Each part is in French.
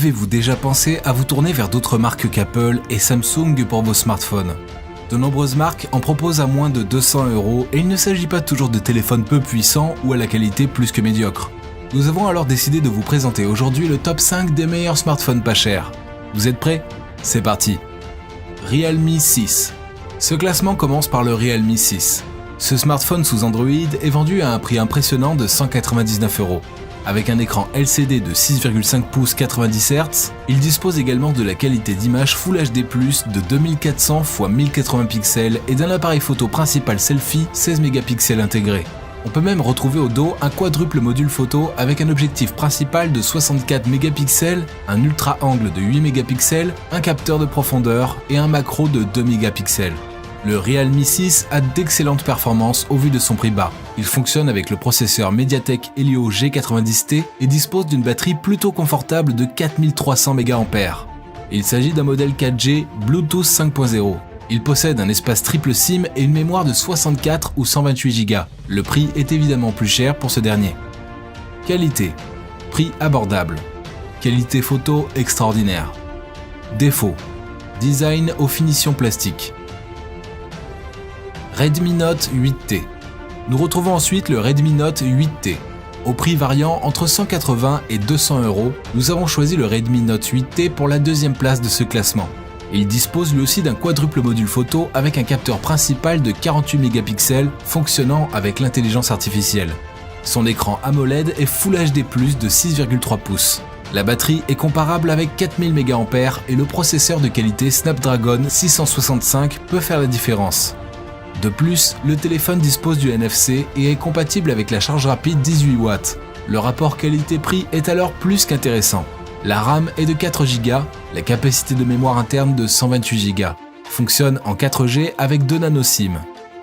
Avez-vous déjà pensé à vous tourner vers d'autres marques qu'Apple et Samsung pour vos smartphones ? De nombreuses marques en proposent à moins de 200 € et il ne s'agit pas toujours de téléphones peu puissants ou à la qualité plus que médiocre. Nous avons alors décidé de vous présenter aujourd'hui le top 5 des meilleurs smartphones pas chers. Vous êtes prêts ? C'est parti. Realme 6. Ce classement commence par le Realme 6. Ce smartphone sous Android est vendu à un prix impressionnant de 199 €. Avec un écran LCD de 6,5 pouces 90 Hz, il dispose également de la qualité d'image Full HD+, de 2400 x 1080 pixels et d'un appareil photo principal selfie 16 mégapixels intégré. On peut même retrouver au dos un quadruple module photo avec un objectif principal de 64 mégapixels, un ultra angle de 8 mégapixels, un capteur de profondeur et un macro de 2 mégapixels. Le Realme 6 a d'excellentes performances au vu de son prix bas. Il fonctionne avec le processeur MediaTek Helio G90T et dispose d'une batterie plutôt confortable de 4300 mAh. Il s'agit d'un modèle 4G Bluetooth 5.0. Il possède un espace triple SIM et une mémoire de 64 ou 128 Go. Le prix est évidemment plus cher pour ce dernier. Qualité. Prix abordable. Qualité photo extraordinaire. Défaut. Design aux finitions plastiques. Redmi Note 8T. Nous retrouvons ensuite le Redmi Note 8T. Au prix variant entre 180 et 200 €, nous avons choisi le Redmi Note 8T pour la deuxième place de ce classement. Il dispose lui aussi d'un quadruple module photo avec un capteur principal de 48 mégapixels fonctionnant avec l'intelligence artificielle. Son écran AMOLED est Full HD+, de 6,3 pouces. La batterie est comparable avec 4000 mAh et le processeur de qualité Snapdragon 665 peut faire la différence. De plus, le téléphone dispose du NFC et est compatible avec la charge rapide 18 watts. Le rapport qualité-prix est alors plus qu'intéressant. La RAM est de 4 Go, la capacité de mémoire interne de 128 Go. Fonctionne en 4G avec 2 nano SIM.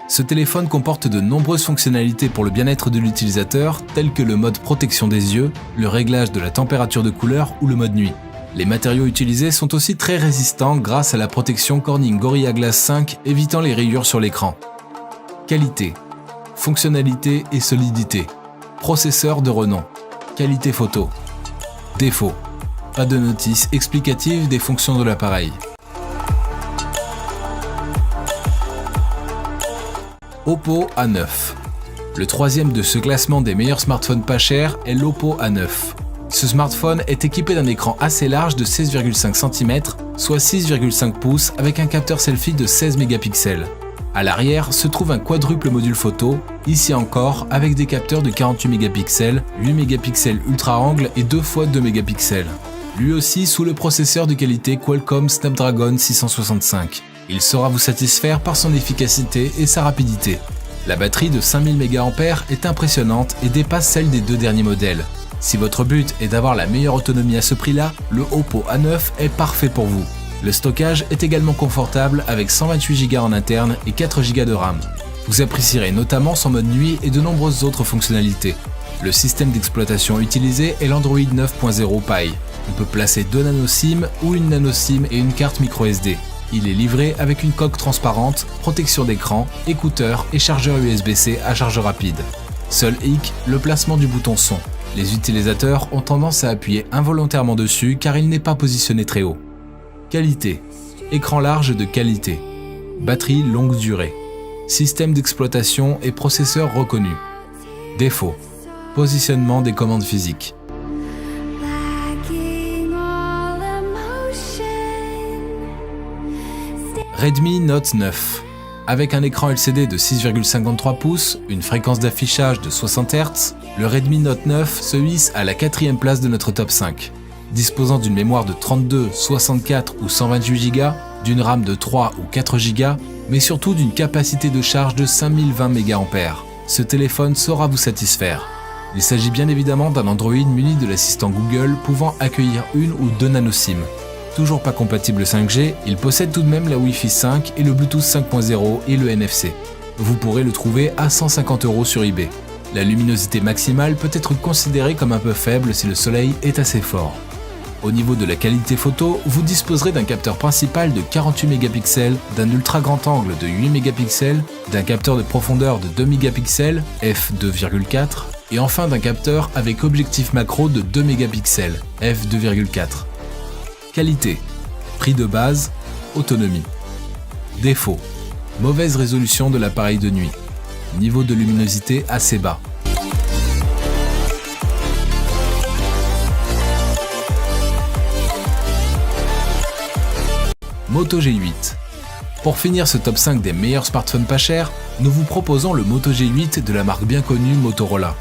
Ce téléphone comporte de nombreuses fonctionnalités pour le bien-être de l'utilisateur, telles que le mode protection des yeux, le réglage de la température de couleur ou le mode nuit. Les matériaux utilisés sont aussi très résistants grâce à la protection Corning Gorilla Glass 5 évitant les rayures sur l'écran. Qualité, fonctionnalité et solidité. Processeur de renom. Qualité photo. Défaut. Pas de notice explicative des fonctions de l'appareil. Oppo A9. Le troisième de ce classement des meilleurs smartphones pas chers est l'Oppo A9. Ce smartphone est équipé d'un écran assez large de 16,5 cm, soit 6,5 pouces avec un capteur selfie de 16 mégapixels. À l'arrière se trouve un quadruple module photo, ici encore avec des capteurs de 48 mégapixels, 8 mégapixels ultra angle et 2 x 2 mégapixels. Lui aussi sous le processeur de qualité Qualcomm Snapdragon 665. Il saura vous satisfaire par son efficacité et sa rapidité. La batterie de 5000 mAh est impressionnante et dépasse celle des deux derniers modèles. Si votre but est d'avoir la meilleure autonomie à ce prix-là, le Oppo A9 est parfait pour vous. Le stockage est également confortable avec 128 Go en interne et 4 Go de RAM. Vous apprécierez notamment son mode nuit et de nombreuses autres fonctionnalités. Le système d'exploitation utilisé est l'Android 9.0 Pie. On peut placer 2 nano SIM ou une nano SIM et une carte microSD. Il est livré avec une coque transparente, protection d'écran, écouteurs et chargeur USB-C à charge rapide. Seul hic, le placement du bouton son. Les utilisateurs ont tendance à appuyer involontairement dessus car il n'est pas positionné très haut. Qualité. Écran large de qualité. Batterie longue durée. Système d'exploitation et processeur reconnu. Défaut. Positionnement des commandes physiques. Redmi Note 9. Avec un écran LCD de 6,53 pouces, une fréquence d'affichage de 60 Hz, le Redmi Note 9 se hisse à la 4e place de notre top 5. Disposant d'une mémoire de 32, 64 ou 128 Go, d'une RAM de 3 ou 4 Go, mais surtout d'une capacité de charge de 5020 mAh, ce téléphone saura vous satisfaire. Il s'agit bien évidemment d'un Android muni de l'assistant Google pouvant accueillir une ou 2 nano SIM. Toujours pas compatible 5G, il possède tout de même la Wi-Fi 5 et le Bluetooth 5.0 et le NFC. Vous pourrez le trouver à 150 € sur eBay. La luminosité maximale peut être considérée comme un peu faible si le soleil est assez fort. Au niveau de la qualité photo, vous disposerez d'un capteur principal de 48 mégapixels, d'un ultra grand angle de 8 mégapixels, d'un capteur de profondeur de 2 mégapixels, f2.4, et enfin d'un capteur avec objectif macro de 2 mégapixels, f2.4. Qualité, prix de base, autonomie. Défaut, mauvaise résolution de l'appareil de nuit. Niveau de luminosité assez bas. Moto G8. Pour finir ce top 5 des meilleurs smartphones pas chers, nous vous proposons le Moto G8 de la marque bien connue Motorola.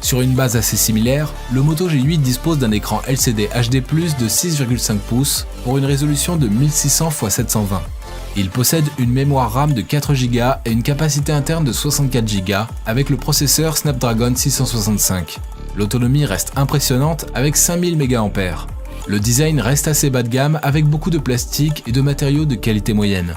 Sur une base assez similaire, le Moto G8 dispose d'un écran LCD HD+ de 6,5 pouces pour une résolution de 1600 x 720. Il possède une mémoire RAM de 4 Go et une capacité interne de 64 Go avec le processeur Snapdragon 665. L'autonomie reste impressionnante avec 5000 mAh. Le design reste assez bas de gamme avec beaucoup de plastique et de matériaux de qualité moyenne.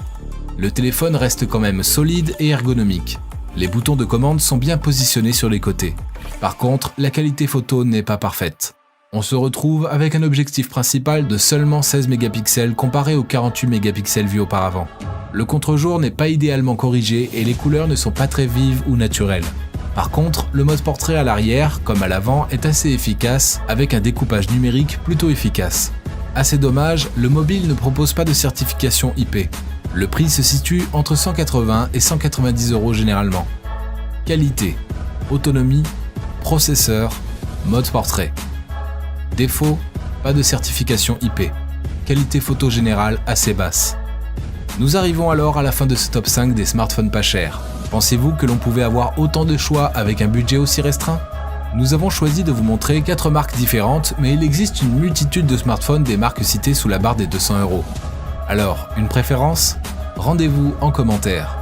Le téléphone reste quand même solide et ergonomique. Les boutons de commande sont bien positionnés sur les côtés. Par contre, la qualité photo n'est pas parfaite. On se retrouve avec un objectif principal de seulement 16 mégapixels comparé aux 48 mégapixels vus auparavant. Le contre-jour n'est pas idéalement corrigé et les couleurs ne sont pas très vives ou naturelles. Par contre, le mode portrait à l'arrière, comme à l'avant, est assez efficace avec un découpage numérique plutôt efficace. Assez dommage, le mobile ne propose pas de certification IP. Le prix se situe entre 180 et 190 € généralement. Qualité, autonomie, processeur, mode portrait. Défaut, pas de certification IP. Qualité photo générale assez basse. Nous arrivons alors à la fin de ce top 5 des smartphones pas chers. Pensez-vous que l'on pouvait avoir autant de choix avec un budget aussi restreint ? Nous avons choisi de vous montrer 4 marques différentes, mais il existe une multitude de smartphones des marques citées sous la barre des 200 €. Alors, une préférence ? Rendez-vous en commentaire.